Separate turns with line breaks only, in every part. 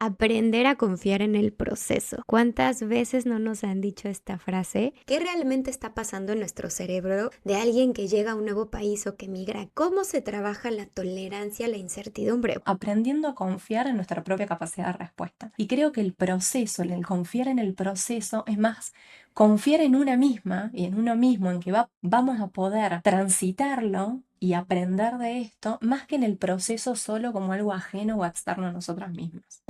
Aprender a confiar en el proceso. ¿Cuántas veces no nos han dicho esta frase? ¿Qué realmente está pasando en nuestro cerebro de alguien que llega a un nuevo país o que migra? ¿Cómo se trabaja la tolerancia a la incertidumbre?
Aprendiendo a confiar en nuestra propia capacidad de respuesta. Y creo que el proceso, el confiar en el proceso, es más confiar en una misma y en uno mismo, en que vamos a poder transitarlo y aprender de esto, más que en el proceso solo como algo ajeno o externo a nosotras mismas.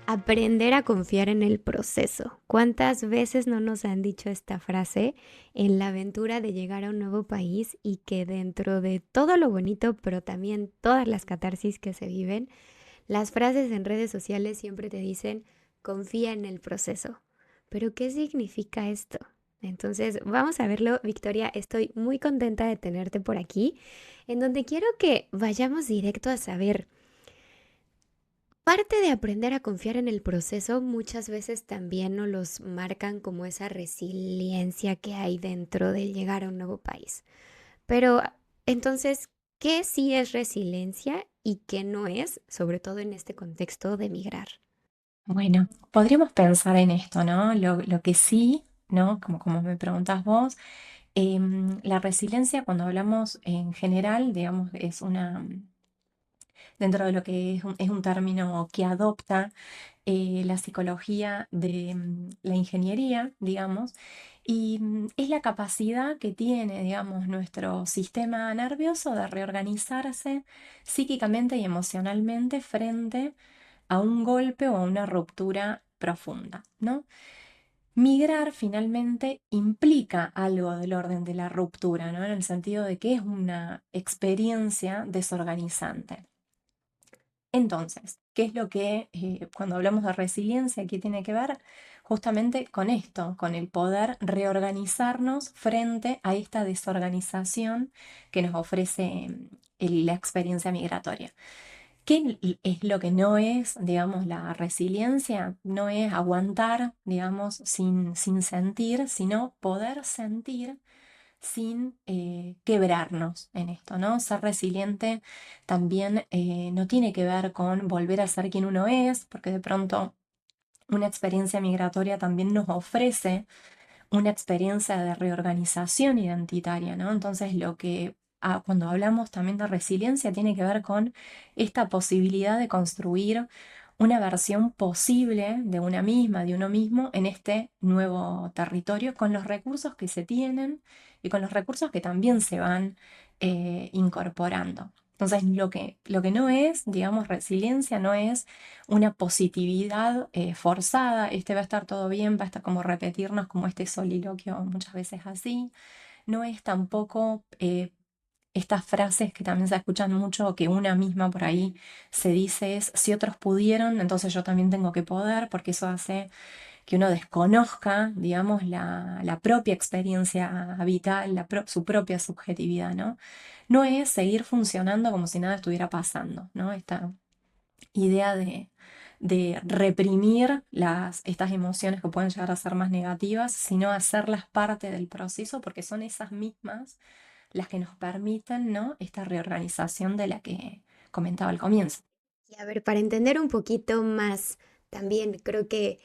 Aprender a confiar en el proceso. ¿Cuántas veces no nos han dicho esta frase en la aventura de llegar a un nuevo país y que dentro de todo lo bonito, pero también todas las catarsis que se viven, las frases en redes sociales siempre te dicen confía en el proceso? ¿Pero qué significa esto? Entonces, vamos a verlo, Victoria. Estoy muy contenta de tenerte por aquí, en donde quiero que vayamos directo a saber. Parte de aprender a confiar en el proceso muchas veces también nos los marcan como esa resiliencia que hay dentro de llegar a un nuevo país. Pero entonces, ¿qué sí es resiliencia y qué no es, sobre todo en este contexto de migrar?
Bueno, podríamos pensar en esto, ¿no? Lo que sí, ¿no? Como me preguntas vos, la resiliencia cuando hablamos en general, digamos, es una dentro de lo que es un término que adopta la psicología de la ingeniería, digamos, y es la capacidad que tiene, digamos, nuestro sistema nervioso de reorganizarse psíquicamente y emocionalmente frente a un golpe o a una ruptura profunda, ¿no? Migrar finalmente implica algo del orden de la ruptura, ¿no? En el sentido de que es una experiencia desorganizante. Entonces, ¿qué es lo que cuando hablamos de resiliencia aquí tiene que ver? Justamente con esto, con el poder reorganizarnos frente a esta desorganización que nos ofrece la experiencia migratoria. ¿Qué es lo que no es, digamos, la resiliencia? No es aguantar, digamos, sin sentir, sino poder sentir sin quebrarnos en esto, ¿no? Ser resiliente también no tiene que ver con volver a ser quien uno es, porque de pronto una experiencia migratoria también nos ofrece una experiencia de reorganización identitaria, ¿no? Entonces, cuando hablamos también de resiliencia tiene que ver con esta posibilidad de construir una versión posible de una misma, de uno mismo, en este nuevo territorio, con los recursos que se tienen y con los recursos que también se van incorporando. Entonces, lo que no es, digamos, resiliencia, no es una positividad forzada, este va a estar todo bien, va a estar como repetirnos como este soliloquio muchas veces así. No es tampoco estas frases que también se escuchan mucho, que una misma por ahí se dice es, si otros pudieron, entonces yo también tengo que poder, porque eso hace que uno desconozca, digamos, la propia experiencia vital, su propia subjetividad, ¿no? No es seguir funcionando como si nada estuviera pasando, ¿no? Esta idea de reprimir estas emociones que pueden llegar a ser más negativas, sino hacerlas parte del proceso, porque son esas mismas las que nos permiten, ¿no? Esta reorganización de la que comentaba al comienzo.
Y a ver, para entender un poquito más, también creo que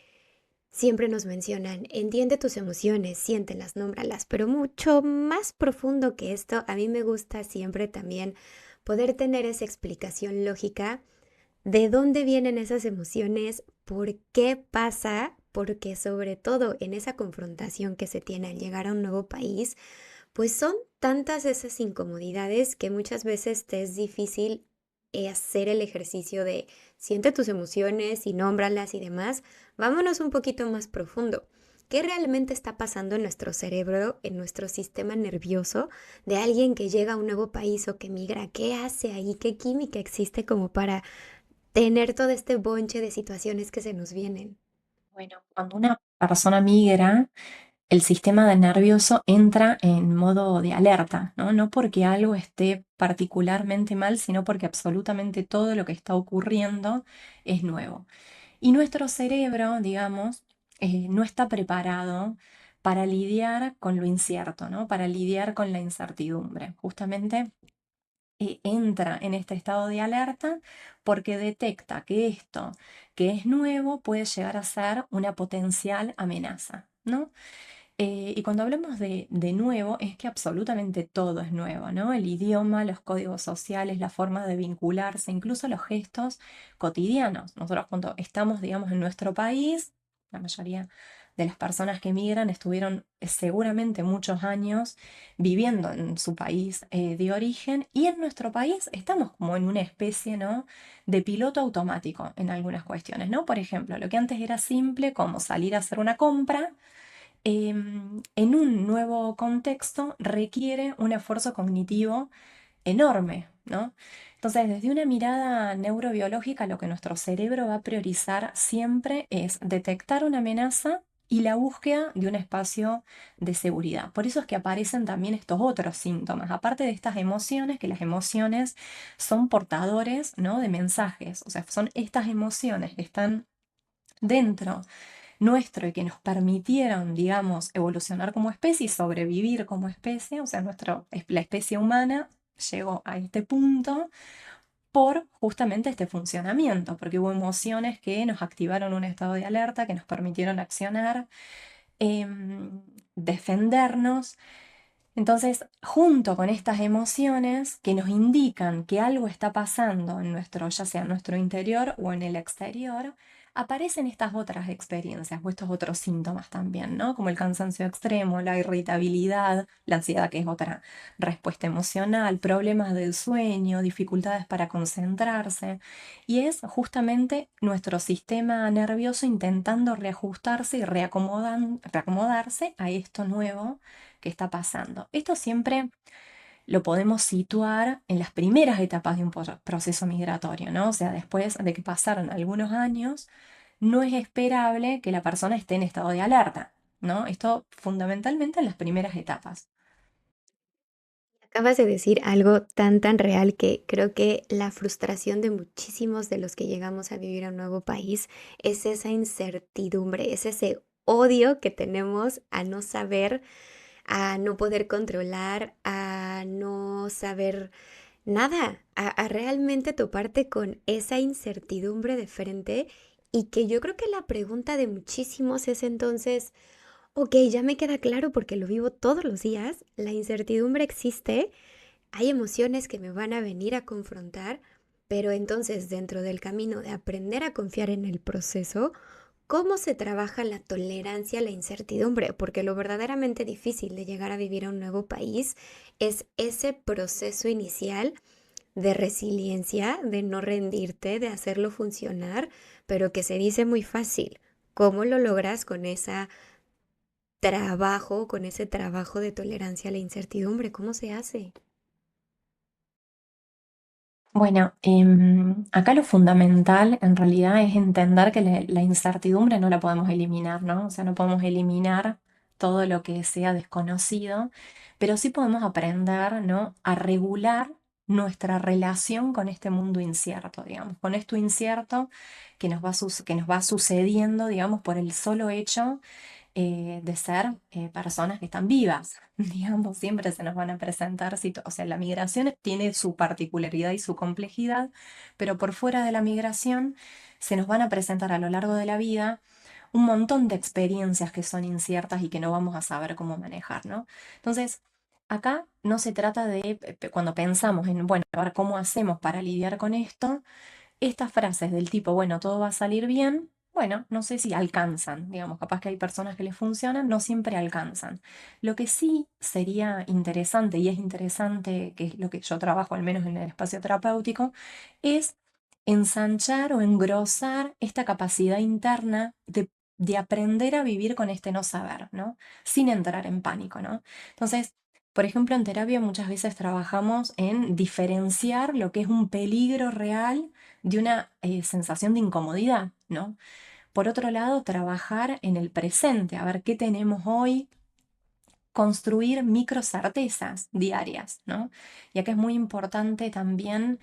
siempre nos mencionan, entiende tus emociones, siéntelas, nómbralas, pero mucho más profundo que esto, a mí me gusta siempre también poder tener esa explicación lógica de dónde vienen esas emociones, por qué pasa, porque sobre todo en esa confrontación que se tiene al llegar a un nuevo país, pues son tantas esas incomodidades que muchas veces te es difícil hacer el ejercicio de siente tus emociones y nómbralas y demás. Vámonos un poquito más profundo. ¿Qué realmente está pasando en nuestro cerebro, en nuestro sistema nervioso de alguien que llega a un nuevo país o que migra? ¿Qué hace ahí? ¿Qué química existe como para tener todo este bonche de situaciones que se nos vienen?
Bueno, cuando una persona migra, el sistema de nervioso entra en modo de alerta, ¿no? No porque algo esté particularmente mal, sino porque absolutamente todo lo que está ocurriendo es nuevo. Y nuestro cerebro, digamos, no está preparado para lidiar con lo incierto, ¿no? Para lidiar con la incertidumbre. Justamente entra en este estado de alerta porque detecta que esto que es nuevo puede llegar a ser una potencial amenaza, ¿no? Y cuando hablamos de nuevo, es que absolutamente todo es nuevo, ¿no? El idioma, los códigos sociales, la forma de vincularse, incluso los gestos cotidianos. Nosotros cuando estamos, digamos, en nuestro país, la mayoría de las personas que emigran estuvieron seguramente muchos años viviendo en su país de origen y en nuestro país estamos como en una especie, ¿no? De piloto automático en algunas cuestiones, ¿no? Por ejemplo, lo que antes era simple como salir a hacer una compra en un nuevo contexto requiere un esfuerzo cognitivo enorme, ¿no? Entonces, desde una mirada neurobiológica, lo que nuestro cerebro va a priorizar siempre es detectar una amenaza y la búsqueda de un espacio de seguridad. Por eso es que aparecen también estos otros síntomas, aparte de estas emociones, que las emociones son portadores, ¿no? De mensajes, o sea, son estas emociones que están dentro nuestro y que nos permitieron, digamos, evolucionar como especie y sobrevivir como especie, o sea, la especie humana llegó a este punto por justamente este funcionamiento, porque hubo emociones que nos activaron un estado de alerta, que nos permitieron accionar, defendernos. Entonces, junto con estas emociones que nos indican que algo está pasando en nuestro, ya sea en nuestro interior o en el exterior, aparecen estas otras experiencias o estos otros síntomas también, ¿no? Como el cansancio extremo, la irritabilidad, la ansiedad, que es otra respuesta emocional, problemas del sueño, dificultades para concentrarse. Y es justamente nuestro sistema nervioso intentando reajustarse y reacomodarse a esto nuevo que está pasando. Esto siempre lo podemos situar en las primeras etapas de un proceso migratorio, ¿no? O sea, después de que pasaron algunos años, no es esperable que la persona esté en estado de alerta, ¿no? Esto fundamentalmente en las primeras etapas.
Acabas de decir algo tan real que creo que la frustración de muchísimos de los que llegamos a vivir a un nuevo país es esa incertidumbre, es ese odio que tenemos a no saber, a no poder controlar, a no saber nada, a realmente toparte con esa incertidumbre de frente y que yo creo que la pregunta de muchísimos es entonces, ok, ya me queda claro porque lo vivo todos los días, la incertidumbre existe, hay emociones que me van a venir a confrontar, pero entonces dentro del camino de aprender a confiar en el proceso, ¿cómo se trabaja la tolerancia a la incertidumbre? Porque lo verdaderamente difícil de llegar a vivir a un nuevo país es ese proceso inicial de resiliencia, de no rendirte, de hacerlo funcionar, pero que se dice muy fácil. ¿Cómo lo logras con ese trabajo de tolerancia a la incertidumbre? ¿Cómo se hace?
Bueno, acá lo fundamental en realidad es entender que la incertidumbre no la podemos eliminar, ¿no? O sea, no podemos eliminar todo lo que sea desconocido, pero sí podemos aprender, ¿no? A regular nuestra relación con este mundo incierto, digamos, con esto incierto que nos va sucediendo, digamos, por el solo hecho de ser personas que están vivas. Digamos, siempre se nos van a presentar, o sea, la migración tiene su particularidad y su complejidad, pero por fuera de la migración se nos van a presentar a lo largo de la vida un montón de experiencias que son inciertas y que no vamos a saber cómo manejar, ¿no? Entonces, acá no se trata de, cuando pensamos en, bueno, a ver cómo hacemos para lidiar con esto, estas frases del tipo, bueno, todo va a salir bien, bueno, no sé si alcanzan, digamos, capaz que hay personas que les funcionan, no siempre alcanzan. Lo que sí sería interesante, y es interesante, que es lo que yo trabajo al menos en el espacio terapéutico, es ensanchar o engrosar esta capacidad interna de aprender a vivir con este no saber, ¿no? Sin entrar en pánico, ¿no? Entonces, por ejemplo, en terapia muchas veces trabajamos en diferenciar lo que es un peligro real de una sensación de incomodidad, ¿no? Por otro lado, trabajar en el presente, a ver qué tenemos hoy, construir micro certezas diarias, ¿no? Ya que es muy importante también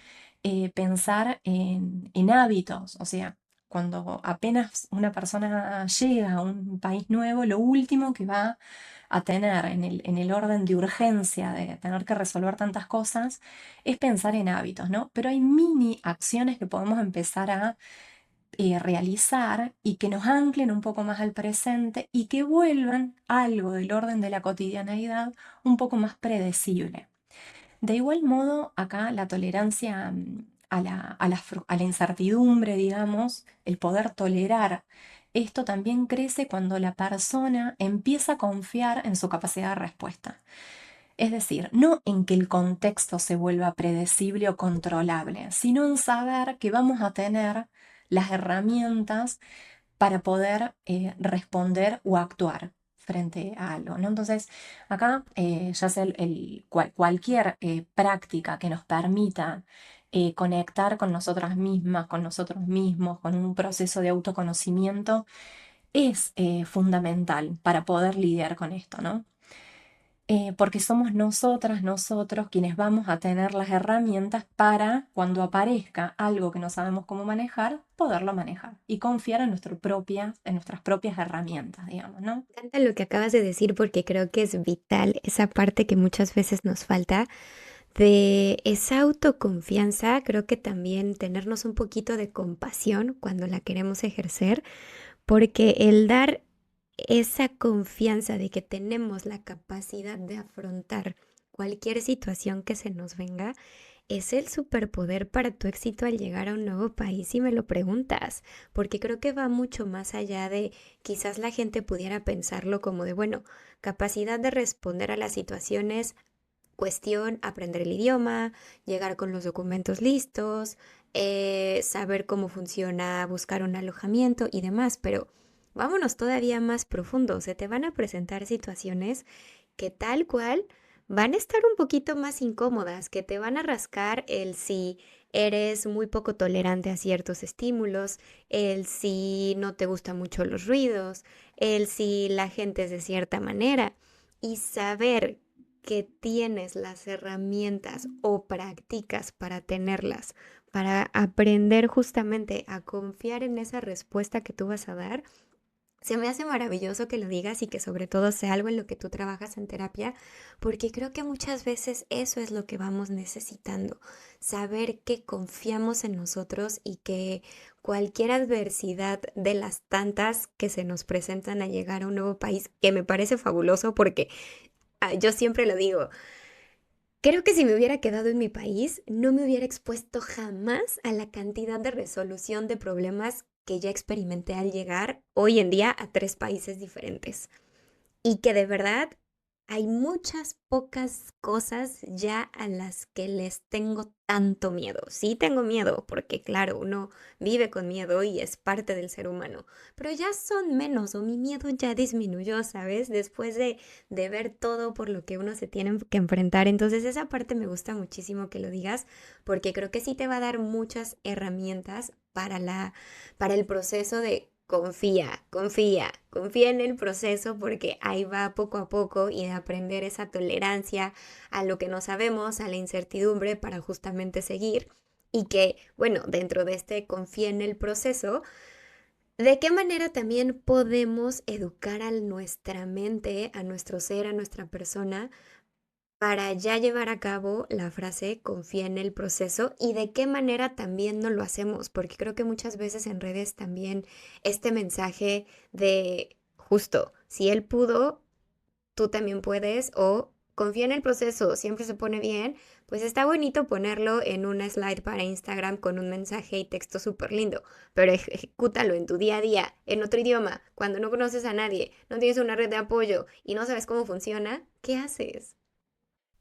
pensar en hábitos, o sea, cuando apenas una persona llega a un país nuevo, lo último que va a tener en el orden de urgencia de tener que resolver tantas cosas es pensar en hábitos, ¿no? Pero hay mini acciones que podemos empezar a realizar y que nos anclen un poco más al presente y que vuelvan algo del orden de la cotidianeidad un poco más predecible. De igual modo, acá la tolerancia a la incertidumbre, digamos, el poder tolerar esto también crece cuando la persona empieza a confiar en su capacidad de respuesta. Es decir, no en que el contexto se vuelva predecible o controlable, sino en saber que vamos a tener las herramientas para poder responder o actuar frente a algo, ¿no? Entonces, acá ya sea cualquier práctica que nos permita conectar con nosotras mismas, con nosotros mismos, con un proceso de autoconocimiento, es fundamental para poder lidiar con esto, ¿no? Porque somos nosotras, nosotros quienes vamos a tener las herramientas para, cuando aparezca algo que no sabemos cómo manejar, poderlo manejar y confiar en nuestras propias herramientas, digamos, ¿no?
Me encanta lo que acabas de decir porque creo que es vital esa parte que muchas veces nos falta de esa autoconfianza. Creo que también tenernos un poquito de compasión cuando la queremos ejercer, porque el dar esa confianza de que tenemos la capacidad de afrontar cualquier situación que se nos venga es el superpoder para tu éxito al llegar a un nuevo país, si me lo preguntas, porque creo que va mucho más allá de quizás la gente pudiera pensarlo como de, bueno, capacidad de responder a las situaciones, cuestión, aprender el idioma, llegar con los documentos listos, saber cómo funciona, buscar un alojamiento y demás, pero vámonos todavía más profundo. Se te van a presentar situaciones que tal cual van a estar un poquito más incómodas, que te van a rascar el si eres muy poco tolerante a ciertos estímulos, el si no te gustan mucho los ruidos, el si la gente es de cierta manera y saber que tienes las herramientas o practicas para tenerlas, para aprender justamente a confiar en esa respuesta que tú vas a dar. Se me hace maravilloso que lo digas y que sobre todo sea algo en lo que tú trabajas en terapia, porque creo que muchas veces eso es lo que vamos necesitando, saber que confiamos en nosotros y que cualquier adversidad de las tantas que se nos presentan a llegar a un nuevo país, que me parece fabuloso porque yo siempre lo digo, creo que si me hubiera quedado en mi país, no me hubiera expuesto jamás a la cantidad de resolución de problemas que ya experimenté al llegar hoy en día a 3 países diferentes. Y que de verdad hay muchas pocas cosas ya a las que les tengo tanto miedo. Sí tengo miedo, porque claro, uno vive con miedo y es parte del ser humano, pero ya son menos o mi miedo ya disminuyó, ¿sabes? Después de ver todo por lo que uno se tiene que enfrentar. Entonces esa parte me gusta muchísimo que lo digas, porque creo que sí te va a dar muchas herramientas para el proceso de confía, confía, confía en el proceso porque ahí va poco a poco y de aprender esa tolerancia a lo que no sabemos, a la incertidumbre para justamente seguir y que, bueno, dentro de este confía en el proceso, ¿de qué manera también podemos educar a nuestra mente, a nuestro ser, a nuestra persona para ya llevar a cabo la frase confía en el proceso y de qué manera también no lo hacemos? Porque creo que muchas veces en redes también este mensaje de justo, si él pudo, tú también puedes o confía en el proceso, siempre se pone bien, pues está bonito ponerlo en una slide para Instagram con un mensaje y texto súper lindo, pero ejecútalo en tu día a día, en otro idioma, cuando no conoces a nadie, no tienes una red de apoyo y no sabes cómo funciona, ¿qué haces?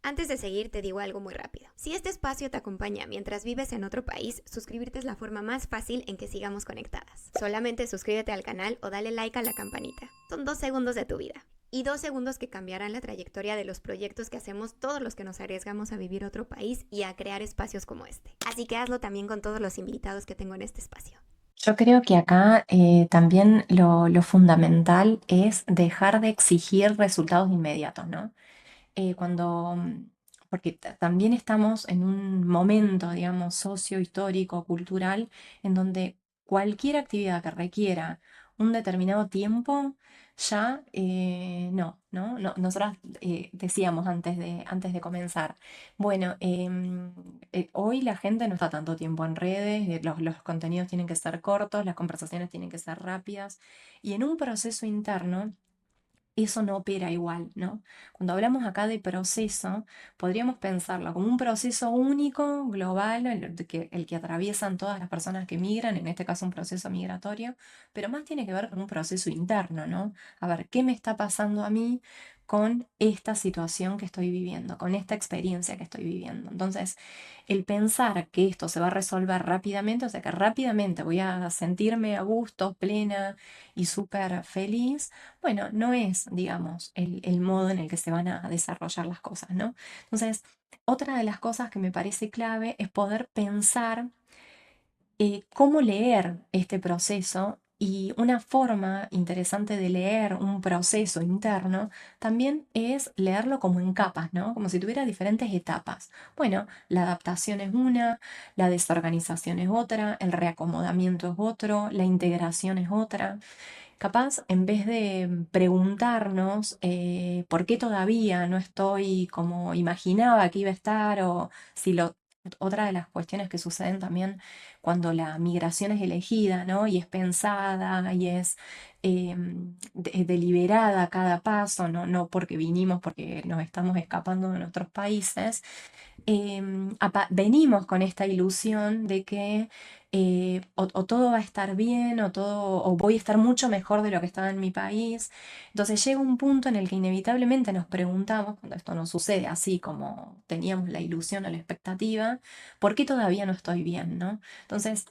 Antes de seguir, te digo algo muy rápido. Si este espacio te acompaña mientras vives en otro país, suscribirte es la forma más fácil en que sigamos conectadas. Solamente suscríbete al canal o dale like a la campanita. Son 2 segundos de tu vida. Y 2 segundos que cambiarán la trayectoria de los proyectos que hacemos todos los que nos arriesgamos a vivir otro país y a crear espacios como este. Así que hazlo también con todos los invitados que tengo en este espacio.
Yo creo que acá también lo fundamental es dejar de exigir resultados inmediatos, ¿no? Porque también estamos en un momento, digamos, socio-histórico, cultural, en donde cualquier actividad que requiera un determinado tiempo, ya no. Nosotras decíamos antes de comenzar, bueno, hoy la gente no está tanto tiempo en redes, los contenidos tienen que ser cortos, las conversaciones tienen que ser rápidas, y en un proceso interno eso no opera igual, ¿no? Cuando hablamos acá de proceso, podríamos pensarlo como un proceso único, global, el que atraviesan todas las personas que migran, en este caso un proceso migratorio, pero más tiene que ver con un proceso interno, ¿no? A ver, ¿qué me está pasando a mí con esta situación que estoy viviendo, con esta experiencia que estoy viviendo? Entonces, el pensar que esto se va a resolver rápidamente, o sea, que rápidamente voy a sentirme a gusto, plena y súper feliz, bueno, no es, digamos, el modo en el que se van a desarrollar las cosas, ¿no? Entonces, otra de las cosas que me parece clave es poder pensar cómo leer este proceso, y una forma interesante de leer un proceso interno también es leerlo como en capas, ¿no? Como si tuviera diferentes etapas. Bueno, la adaptación es una, la desorganización es otra, el reacomodamiento es otro, la integración es otra. Capaz, en vez de preguntarnos por qué todavía no estoy como imaginaba que iba a estar, o si otra de las cuestiones que suceden también cuando la migración es elegida, ¿no? Y es pensada y es deliberada a cada paso, ¿no? No porque vinimos, porque nos estamos escapando de nuestros países, venimos con esta ilusión de que o todo va a estar bien, o voy a estar mucho mejor de lo que estaba en mi país. Entonces llega un punto en el que inevitablemente nos preguntamos, cuando esto no sucede así como teníamos la ilusión o la expectativa, ¿por qué todavía no estoy bien, ¿no? Entonces,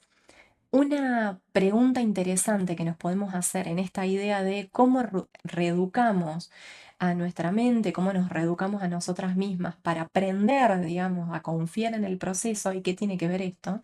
una pregunta interesante que nos podemos hacer en esta idea de cómo reeducamos a nuestra mente, cómo nos reeducamos a nosotras mismas para aprender, digamos, a confiar en el proceso. ¿Y qué tiene que ver esto?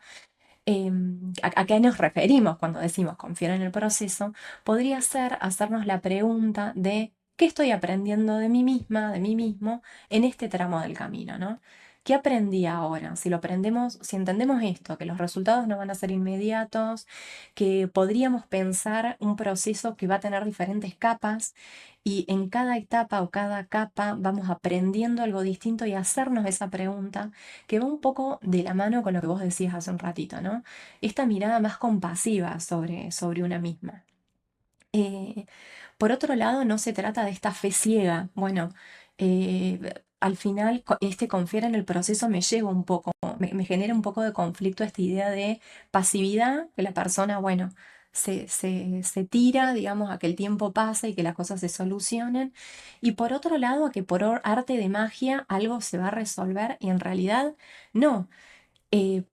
¿A qué nos referimos cuando decimos confiar en el proceso? Podría ser hacernos la pregunta de ¿qué estoy aprendiendo de mí misma, de mí mismo, en este tramo del camino, ¿no? ¿Qué aprendí ahora? Si lo aprendemos, si entendemos esto, que los resultados no van a ser inmediatos, que podríamos pensar un proceso que va a tener diferentes capas, y en cada etapa o cada capa vamos aprendiendo algo distinto, y hacernos esa pregunta que va un poco de la mano con lo que vos decías hace un ratito, ¿no? Esta mirada más compasiva sobre una misma. Eh, por otro lado, no se trata de esta fe ciega. Bueno, al final, este confiar en el proceso me lleva un poco, me genera un poco de conflicto esta idea de pasividad, que la persona, bueno, se tira, digamos, a que el tiempo pase y que las cosas se solucionen. Y por otro lado, a que por arte de magia algo se va a resolver, y en realidad no. Eh,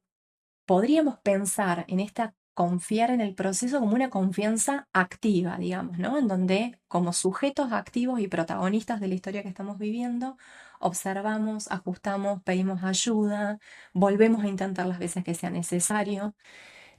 Podríamos pensar en esta confiar en el proceso como una confianza activa, digamos, ¿no? En donde, como sujetos activos y protagonistas de la historia que estamos viviendo, observamos, ajustamos, pedimos ayuda, volvemos a intentar las veces que sea necesario.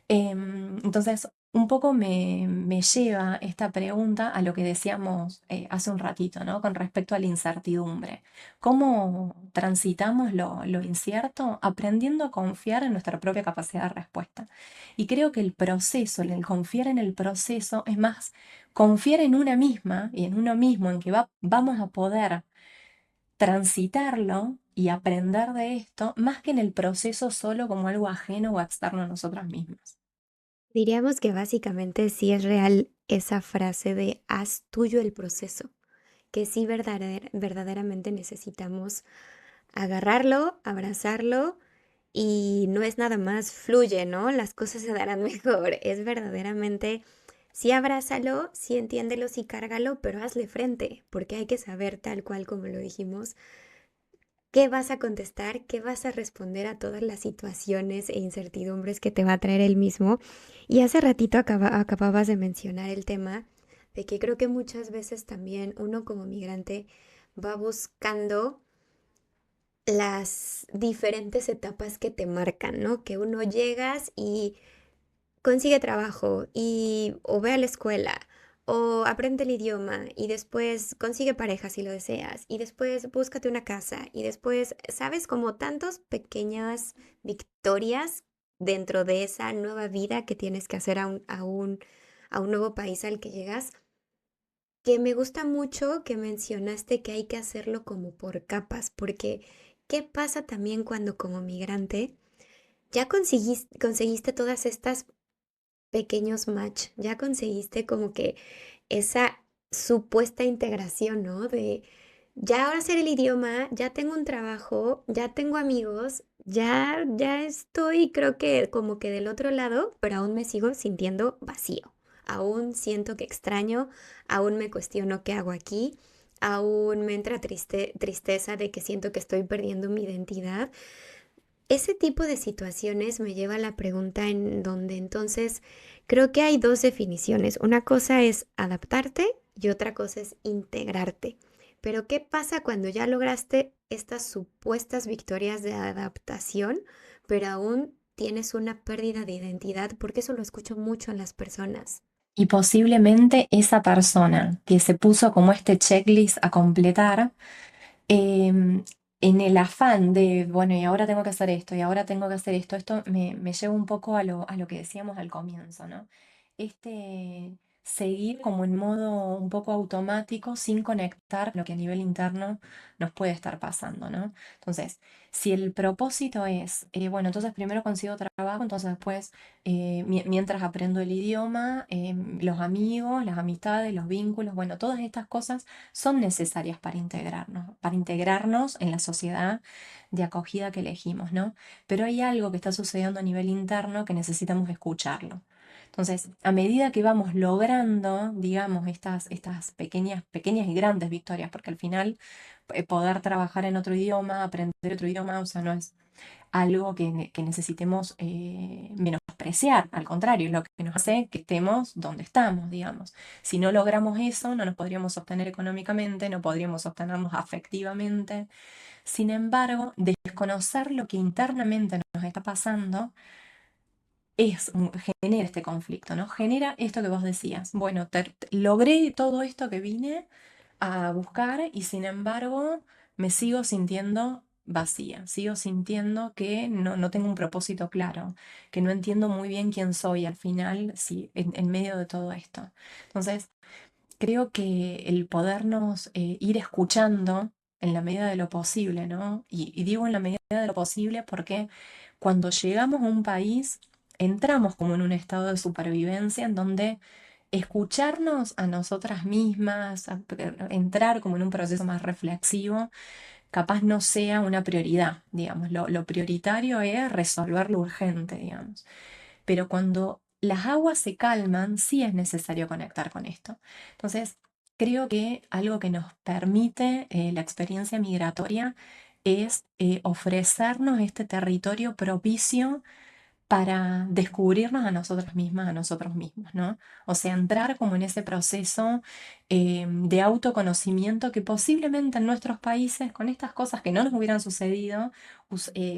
Entonces, un poco me lleva esta pregunta a lo que decíamos hace un ratito, ¿no? Con respecto a la incertidumbre. ¿Cómo transitamos lo incierto? Aprendiendo a confiar en nuestra propia capacidad de respuesta. Y creo que el proceso, el confiar en el proceso, es más confiar en una misma y en uno mismo, en que vamos a poder transitarlo y aprender de esto, más que en el proceso solo como algo ajeno o externo a nosotras mismas.
Diríamos que básicamente sí es real esa frase de haz tuyo el proceso, que sí verdaderamente necesitamos agarrarlo, abrazarlo, y no es nada más fluye, ¿no? Las cosas se darán mejor. Es verdaderamente, sí abrázalo, sí entiéndelo, sí cárgalo, pero hazle frente, porque hay que saber tal cual como lo dijimos, qué vas a contestar, qué vas a responder a todas las situaciones e incertidumbres que te va a traer el mismo. Y hace ratito acababas de mencionar el tema de que creo que muchas veces también uno como migrante va buscando las diferentes etapas que te marcan, ¿no? Que uno llegas y consigue trabajo y o ve a la escuela o aprende el idioma y después consigue pareja si lo deseas y después búscate una casa y después, ¿sabes? Como tantas pequeñas victorias dentro de esa nueva vida que tienes que hacer a un nuevo país al que llegas, que me gusta mucho que mencionaste que hay que hacerlo como por capas, porque ¿qué pasa también cuando como migrante ya conseguiste todas estas pequeños match, ya conseguiste como que esa supuesta integración, ¿no? De ya ahora sé el idioma, ya tengo un trabajo, ya tengo amigos, ya estoy creo que como que del otro lado, pero aún me sigo sintiendo vacío. Aún siento que extraño, aún me cuestiono qué hago aquí, aún me entra tristeza de que siento que estoy perdiendo mi identidad. Ese tipo de situaciones me lleva a la pregunta en donde entonces creo que hay dos definiciones. Una cosa es adaptarte y otra cosa es integrarte. Pero ¿qué pasa cuando ya lograste estas supuestas victorias de adaptación, pero aún tienes una pérdida de identidad? Porque eso lo escucho mucho en las personas.
Y posiblemente esa persona que se puso como este checklist a completar, em, en el afán de, bueno, y ahora tengo que hacer esto, y ahora tengo que hacer esto, esto me lleva un poco a lo que decíamos al comienzo, ¿no? Este seguir como en modo un poco automático sin conectar lo que a nivel interno nos puede estar pasando, ¿no? Entonces, si el propósito es, bueno, entonces primero consigo trabajo, entonces después, mientras aprendo el idioma, los amigos, las amistades, los vínculos, bueno, todas estas cosas son necesarias para integrarnos en la sociedad de acogida que elegimos, ¿no? Pero hay algo que está sucediendo a nivel interno que necesitamos escucharlo. Entonces, a medida que vamos logrando, digamos, estas pequeñas y grandes victorias, porque al final poder trabajar en otro idioma, aprender otro idioma, o sea, no es algo que necesitemos menospreciar, al contrario, es lo que nos hace que estemos donde estamos, digamos. Si no logramos eso, no nos podríamos sostener económicamente, no podríamos sostenernos afectivamente. Sin embargo, desconocer lo que internamente nos está pasando genera este conflicto, ¿no? Genera esto que vos decías. Bueno, logré todo esto que vine a buscar y sin embargo me sigo sintiendo vacía, sigo sintiendo que no tengo un propósito claro, que no entiendo muy bien quién soy al final, sí, en medio de todo esto. Entonces, creo que el podernos ir escuchando en la medida de lo posible, ¿no? Y digo en la medida de lo posible porque cuando llegamos a un país, entramos como en un estado de supervivencia en donde escucharnos a nosotras mismas, entrar como en un proceso más reflexivo, capaz no sea una prioridad, digamos. Lo prioritario es resolver lo urgente, digamos. Pero cuando las aguas se calman, sí es necesario conectar con esto. Entonces, creo que algo que nos permite la experiencia migratoria es ofrecernos este territorio propicio para descubrirnos a nosotras mismas, a nosotros mismos, ¿no? O sea, entrar como en ese proceso de autoconocimiento que posiblemente en nuestros países, con estas cosas que no nos hubieran sucedido,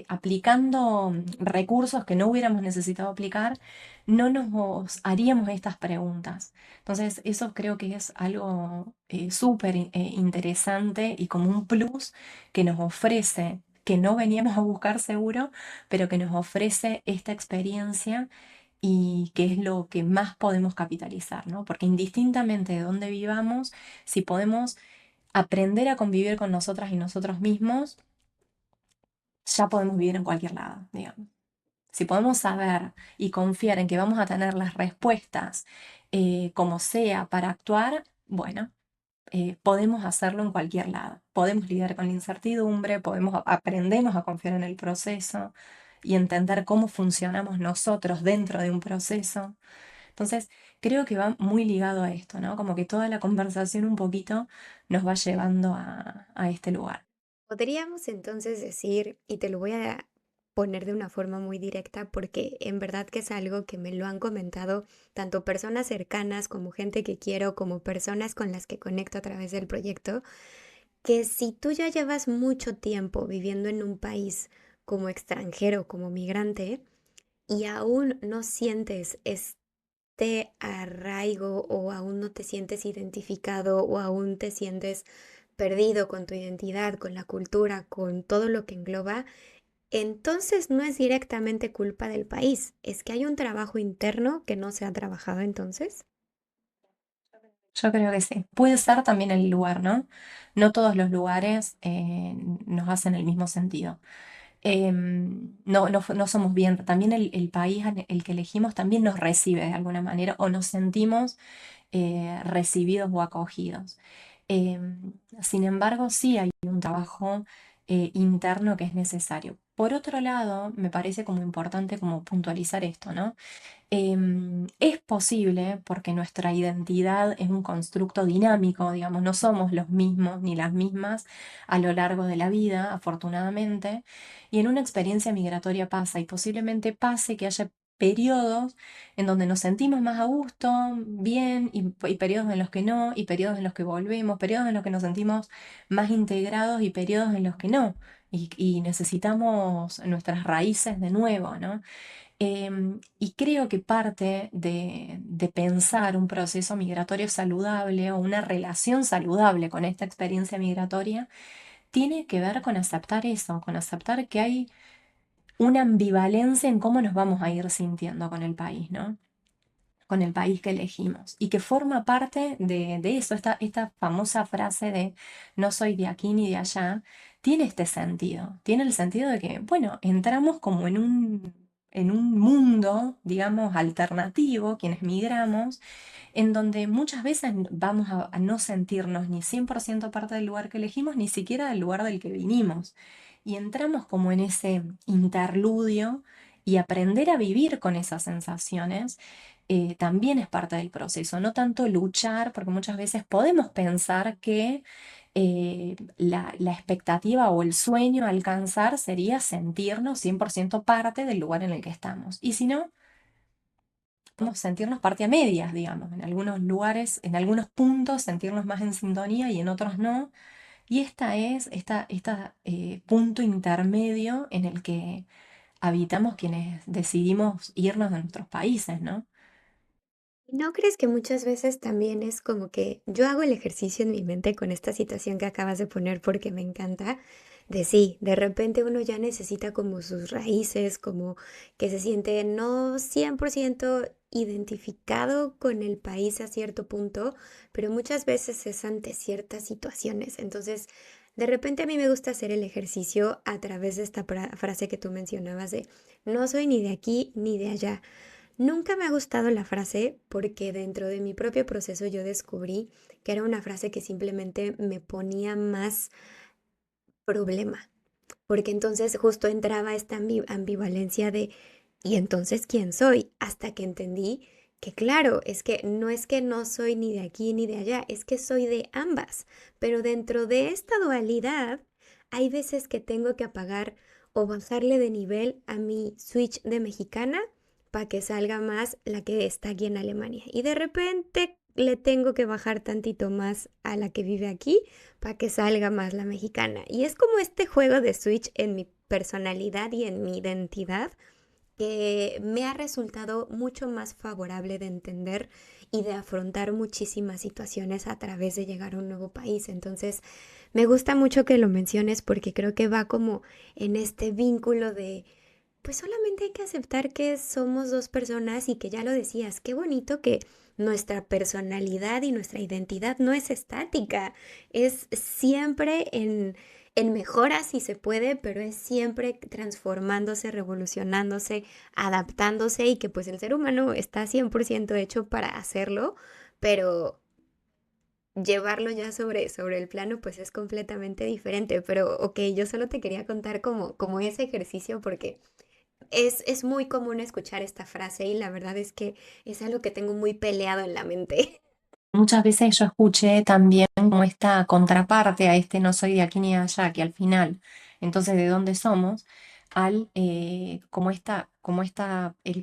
aplicando recursos que no hubiéramos necesitado aplicar, no nos haríamos estas preguntas. Entonces, eso creo que es algo súper interesante y como un plus que nos ofrece, que no veníamos a buscar seguro, pero que nos ofrece esta experiencia y que es lo que más podemos capitalizar, ¿no? Porque indistintamente de dónde vivamos, si podemos aprender a convivir con nosotras y nosotros mismos, ya podemos vivir en cualquier lado, digamos. Si podemos saber y confiar en que vamos a tener las respuestas como sea para actuar, bueno, podemos hacerlo en cualquier lado. Podemos lidiar con la incertidumbre, aprendemos a confiar en el proceso y entender cómo funcionamos nosotros dentro de un proceso. Entonces, creo que va muy ligado a esto, ¿no? Como que toda la conversación un poquito nos va llevando a este lugar.
Podríamos entonces decir, y te lo voy a poner de una forma muy directa porque en verdad que es algo que me lo han comentado tanto personas cercanas como gente que quiero, como personas con las que conecto a través del proyecto, que si tú ya llevas mucho tiempo viviendo en un país como extranjero, como migrante, y aún no sientes este arraigo o aún no te sientes identificado o aún te sientes perdido con tu identidad, con la cultura, con todo lo que engloba, entonces no es directamente culpa del país, es que hay un trabajo interno que no se ha trabajado entonces.
Yo creo que sí. Puede ser también el lugar, ¿no? No todos los lugares nos hacen el mismo sentido. No somos bien, también el país el que elegimos también nos recibe de alguna manera o nos sentimos recibidos o acogidos. Sin embargo, sí hay un trabajo interno que es necesario. Por otro lado, me parece como importante como puntualizar esto, ¿no? Es posible porque nuestra identidad es un constructo dinámico, digamos, no somos los mismos ni las mismas a lo largo de la vida, afortunadamente, y en una experiencia migratoria pasa y posiblemente pase que haya periodos en donde nos sentimos más a gusto, bien, y periodos en los que no, y periodos en los que volvemos, periodos en los que nos sentimos más integrados y periodos en los que no, y necesitamos nuestras raíces de nuevo, ¿no? Y creo que parte de pensar un proceso migratorio saludable o una relación saludable con esta experiencia migratoria tiene que ver con aceptar eso, con aceptar que hay una ambivalencia en cómo nos vamos a ir sintiendo con el país, ¿no? Con el país que elegimos y que forma parte de eso, esta famosa frase de no soy de aquí ni de allá, tiene este sentido, tiene el sentido de que, bueno, entramos como en un mundo, digamos, alternativo, quienes migramos, en donde muchas veces vamos a no sentirnos ni 100% parte del lugar que elegimos, ni siquiera del lugar del que vinimos. Y entramos como en ese interludio y aprender a vivir con esas sensaciones también es parte del proceso, no tanto luchar, porque muchas veces podemos pensar que la expectativa o el sueño a alcanzar sería sentirnos 100% parte del lugar en el que estamos. Y si no, podemos sentirnos parte a medias, digamos, en algunos lugares, en algunos puntos sentirnos más en sintonía y en otros no. Y esta punto intermedio en el que habitamos quienes decidimos irnos de nuestros países, ¿no?
¿No crees que muchas veces también es como que yo hago el ejercicio en mi mente con esta situación que acabas de poner porque me encanta? De sí, de repente uno ya necesita como sus raíces, como que se siente no 100% identificado con el país a cierto punto, pero muchas veces es ante ciertas situaciones. Entonces, de repente a mí me gusta hacer el ejercicio a través de esta frase que tú mencionabas de no soy ni de aquí ni de allá. Nunca me ha gustado la frase porque dentro de mi propio proceso yo descubrí que era una frase que simplemente me ponía más problema, porque entonces justo entraba esta ambivalencia de ¿y entonces quién soy? Hasta que entendí que claro, es que no soy ni de aquí ni de allá, es que soy de ambas, pero dentro de esta dualidad hay veces que tengo que apagar o bajarle de nivel a mi switch de mexicana para que salga más la que está aquí en Alemania. Y de repente le tengo que bajar tantito más a la que vive aquí para que salga más la mexicana. Y es como este juego de switch en mi personalidad y en mi identidad que me ha resultado mucho más favorable de entender y de afrontar muchísimas situaciones a través de llegar a un nuevo país. Entonces, me gusta mucho que lo menciones porque creo que va como en este vínculo de, pues solamente hay que aceptar que somos dos personas y que ya lo decías, qué bonito que nuestra personalidad y nuestra identidad no es estática, es siempre en mejora si se puede, pero es siempre transformándose, revolucionándose, adaptándose y que pues el ser humano está 100% hecho para hacerlo, pero llevarlo ya sobre el plano pues es completamente diferente. Pero ok, yo solo te quería contar como ese ejercicio porque es muy común escuchar esta frase y la verdad es que es algo que tengo muy peleado en la mente.
Muchas veces yo escuché también como esta contraparte a este no soy de aquí ni de allá, que al final, entonces, ¿de dónde somos? El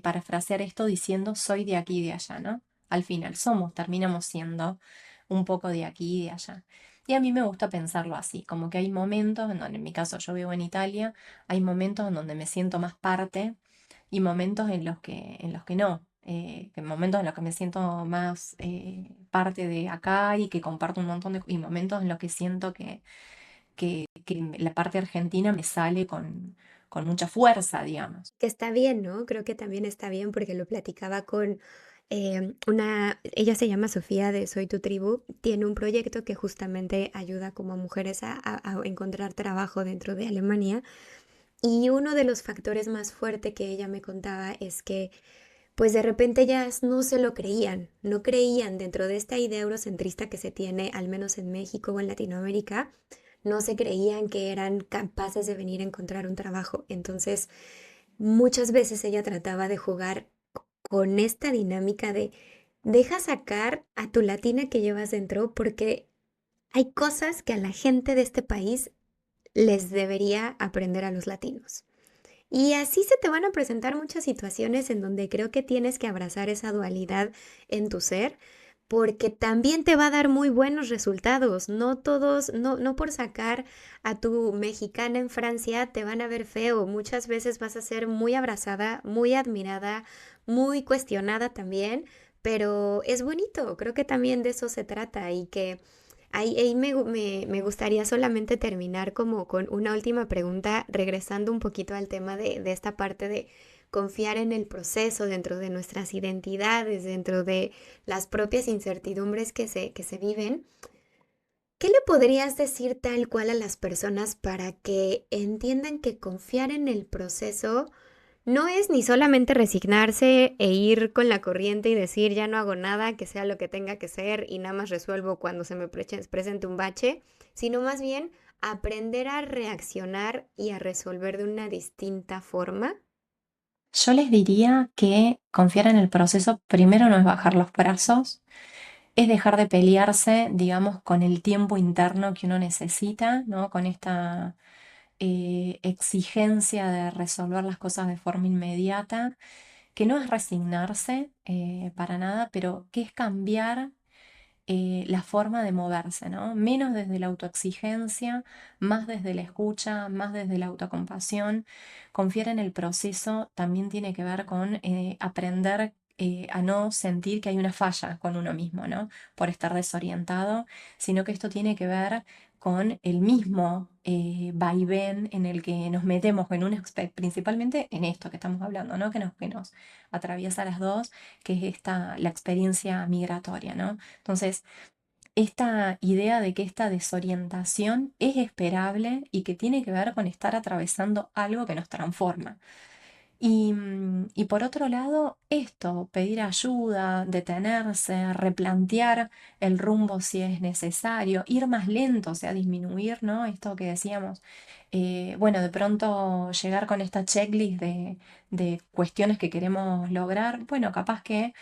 parafrasear esto diciendo soy de aquí y de allá, ¿no? Al final terminamos siendo un poco de aquí y de allá. Y a mí me gusta pensarlo así, como que hay momentos en donde, en mi caso, yo vivo en Italia, hay momentos en donde me siento más parte y momentos en los que no, que momentos en los que me siento más parte de acá y que comparto un montón y momentos en los que siento que la parte argentina me sale con mucha fuerza, digamos.
Que está bien, ¿no? Creo que también está bien porque lo platicaba con ella se llama Sofía de Soy Tu Tribu, tiene un proyecto que justamente ayuda como a mujeres a encontrar trabajo dentro de Alemania y uno de los factores más fuertes que ella me contaba es que pues de repente ellas no se lo creían, no creían dentro de esta idea eurocentrista que se tiene, al menos en México o en Latinoamérica, no se creían que eran capaces de venir a encontrar un trabajo. Entonces, muchas veces ella trataba de jugar con esta dinámica de deja sacar a tu latina que llevas dentro porque hay cosas que a la gente de este país les debería aprender a los latinos. Y así se te van a presentar muchas situaciones en donde creo que tienes que abrazar esa dualidad en tu ser, porque también te va a dar muy buenos resultados. No todos, no por sacar a tu mexicana en Francia te van a ver feo. Muchas veces vas a ser muy abrazada, muy admirada, muy cuestionada también, pero es bonito. Creo que también de eso se trata y que ahí me gustaría solamente terminar como con una última pregunta, regresando un poquito al tema de esta parte de confiar en el proceso dentro de nuestras identidades, dentro de las propias incertidumbres que se viven. ¿Qué le podrías decir tal cual a las personas para que entiendan que confiar en el proceso no es ni solamente resignarse e ir con la corriente y decir ya no hago nada, que sea lo que tenga que ser y nada más resuelvo cuando se me presente un bache, sino más bien aprender a reaccionar y a resolver de una distinta forma?
Yo les diría que confiar en el proceso primero no es bajar los brazos, es dejar de pelearse, digamos, con el tiempo interno que uno necesita, ¿no? Con esta exigencia de resolver las cosas de forma inmediata, que no es resignarse para nada, pero que es cambiar la forma de moverse, ¿no? Menos desde la autoexigencia, más desde la escucha, más desde la autocompasión. Confiar en el proceso también tiene que ver con aprender a no sentir que hay una falla con uno mismo, ¿no? Por estar desorientado, sino que esto tiene que ver con el mismo vaivén en el que nos metemos en un principalmente en esto que estamos hablando, ¿no? Que nos atraviesa a las dos, que es la experiencia migratoria, ¿no? Entonces, esta idea de que esta desorientación es esperable y que tiene que ver con estar atravesando algo que nos transforma. Y por otro lado, esto, pedir ayuda, detenerse, replantear el rumbo si es necesario, ir más lento, o sea, disminuir, ¿no? Esto que decíamos, bueno, de pronto llegar con esta checklist de cuestiones que queremos lograr, bueno, capaz que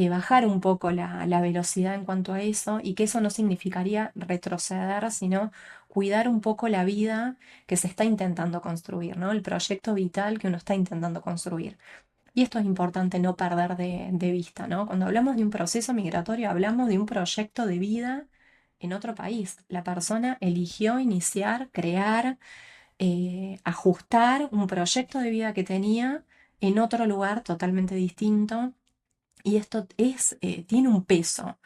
bajar un poco la velocidad en cuanto a eso y que eso no significaría retroceder, sino cuidar un poco la vida que se está intentando construir, ¿no? El proyecto vital que uno está intentando construir. Y esto es importante no perder de vista, ¿no? Cuando hablamos de un proceso migratorio, hablamos de un proyecto de vida en otro país. La persona eligió iniciar, crear, ajustar un proyecto de vida que tenía en otro lugar totalmente distinto. Y esto tiene un peso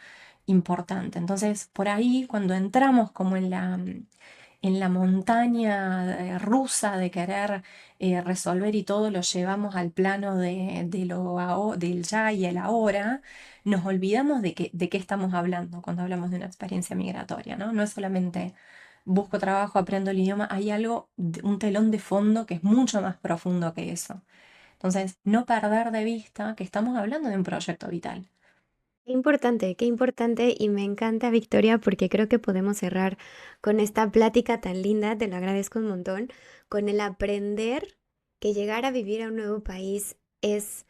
importante. Entonces, por ahí, cuando entramos como en la montaña rusa de querer resolver y todo lo llevamos al plano del ya y el ahora, nos olvidamos de qué estamos hablando cuando hablamos de una experiencia migratoria, ¿no? No es solamente busco trabajo, aprendo el idioma, hay algo, un telón de fondo que es mucho más profundo que eso. Entonces, no perder de vista que estamos hablando de un proyecto vital.
Qué importante y me encanta Victoria porque creo que podemos cerrar con esta plática tan linda, te lo agradezco un montón, con el aprender que llegar a vivir a un nuevo país es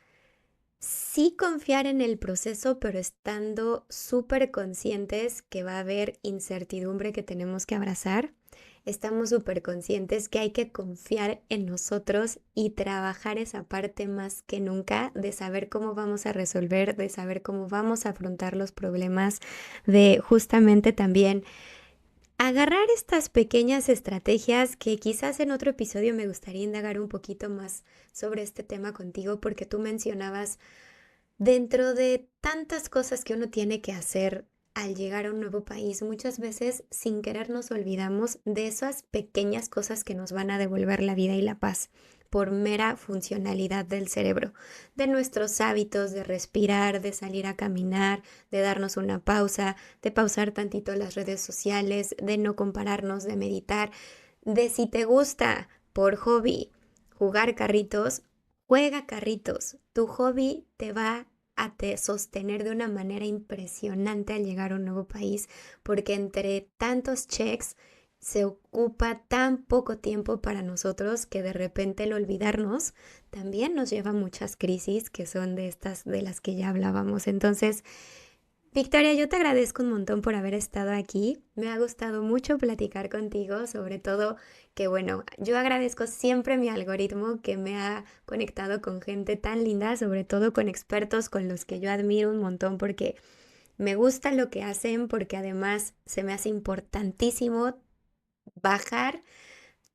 sí confiar en el proceso, pero estando súper conscientes que va a haber incertidumbre que tenemos que abrazar. Estamos súper conscientes que hay que confiar en nosotros y trabajar esa parte más que nunca de saber cómo vamos a resolver, de saber cómo vamos a afrontar los problemas, de justamente también agarrar estas pequeñas estrategias que quizás en otro episodio me gustaría indagar un poquito más sobre este tema contigo porque tú mencionabas dentro de tantas cosas que uno tiene que hacer, al llegar a un nuevo país, muchas veces sin querer nos olvidamos de esas pequeñas cosas que nos van a devolver la vida y la paz por mera funcionalidad del cerebro, de nuestros hábitos, de respirar, de salir a caminar, de darnos una pausa, de pausar tantito las redes sociales, de no compararnos, de meditar, de si te gusta por hobby jugar carritos, juega carritos. Tu hobby te va a sostener de una manera impresionante al llegar a un nuevo país, porque entre tantos checks se ocupa tan poco tiempo para nosotros que de repente el olvidarnos también nos lleva a muchas crisis que son de estas de las que ya hablábamos. Entonces, Victoria, yo te agradezco un montón por haber estado aquí. Me ha gustado mucho platicar contigo, sobre todo que, bueno, yo agradezco siempre mi algoritmo que me ha conectado con gente tan linda, sobre todo con expertos con los que yo admiro un montón porque me gusta lo que hacen, porque además se me hace importantísimo bajar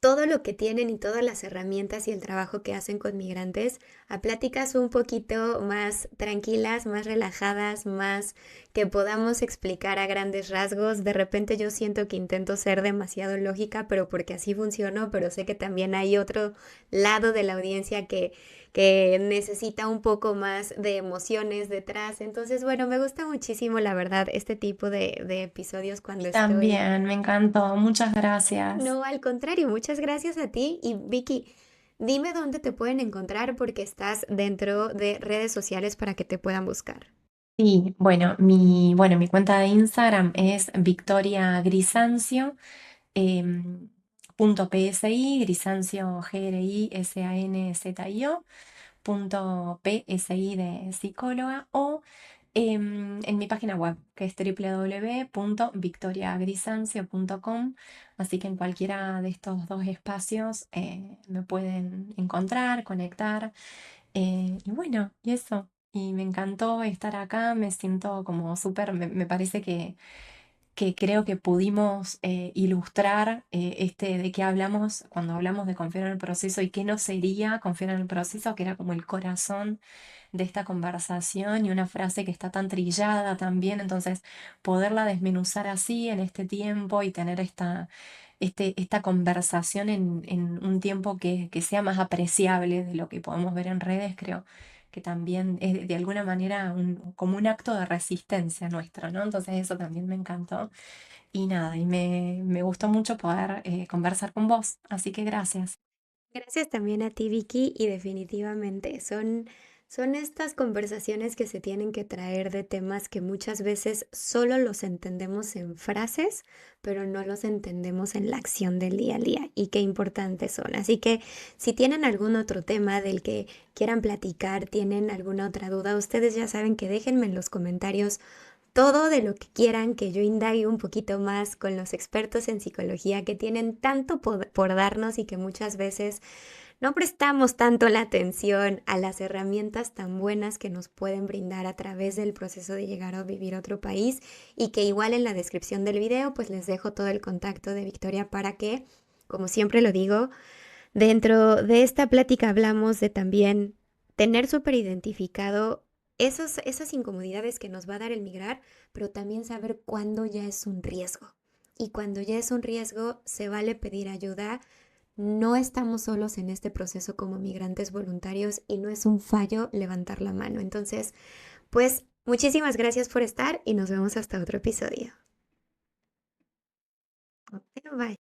todo lo que tienen y todas las herramientas y el trabajo que hacen con migrantes a pláticas un poquito más tranquilas, más relajadas, más que podamos explicar a grandes rasgos. De repente yo siento que intento ser demasiado lógica, pero porque así funciono, pero sé que también hay otro lado de la audiencia que necesita un poco más de emociones detrás. Entonces, bueno, me gusta muchísimo, la verdad, este tipo de episodios
Y
cuando estoy.
también, me encantó. Muchas gracias.
No, al contrario, muchas gracias a ti y Vicky, dime dónde te pueden encontrar porque estás dentro de redes sociales para que te puedan buscar.
Sí, mi cuenta de Instagram es Victoria Grisancio, punto PSI, Grisancio GRISANZIO, punto PSI de psicóloga, o en mi página web, que es www.victoriagrisancio.com. Así que en cualquiera de estos dos espacios me pueden encontrar, conectar. Y bueno, y eso. Y me encantó estar acá, me siento como súper, me parece que creo que pudimos ilustrar este de qué hablamos cuando hablamos de confiar en el proceso y qué no sería confiar en el proceso, que era como el corazón de esta conversación y una frase que está tan trillada también. Entonces poderla desmenuzar así en este tiempo y tener esta conversación en un tiempo que sea más apreciable de lo que podemos ver en redes, creo que también es de alguna manera como un acto de resistencia nuestro, ¿no? Entonces eso también me encantó. Y nada, me gustó mucho poder conversar con vos, así que gracias.
Gracias también a ti, Vicky, y definitivamente son estas conversaciones que se tienen que traer de temas que muchas veces solo los entendemos en frases, pero no los entendemos en la acción del día a día y qué importantes son. Así que si tienen algún otro tema del que quieran platicar, tienen alguna otra duda, ustedes ya saben que déjenme en los comentarios todo de lo que quieran que yo indague un poquito más con los expertos en psicología que tienen tanto por darnos y que muchas veces no prestamos tanto la atención a las herramientas tan buenas que nos pueden brindar a través del proceso de llegar a vivir a otro país y que igual en la descripción del video pues les dejo todo el contacto de Victoria para que, como siempre lo digo, dentro de esta plática hablamos de también tener súper identificado esas incomodidades que nos va a dar el migrar, pero también saber cuándo ya es un riesgo. Y cuando ya es un riesgo, se vale pedir ayuda. No estamos solos en este proceso como migrantes voluntarios y no es un fallo levantar la mano. Entonces, pues muchísimas gracias por estar y nos vemos hasta otro episodio. Bye.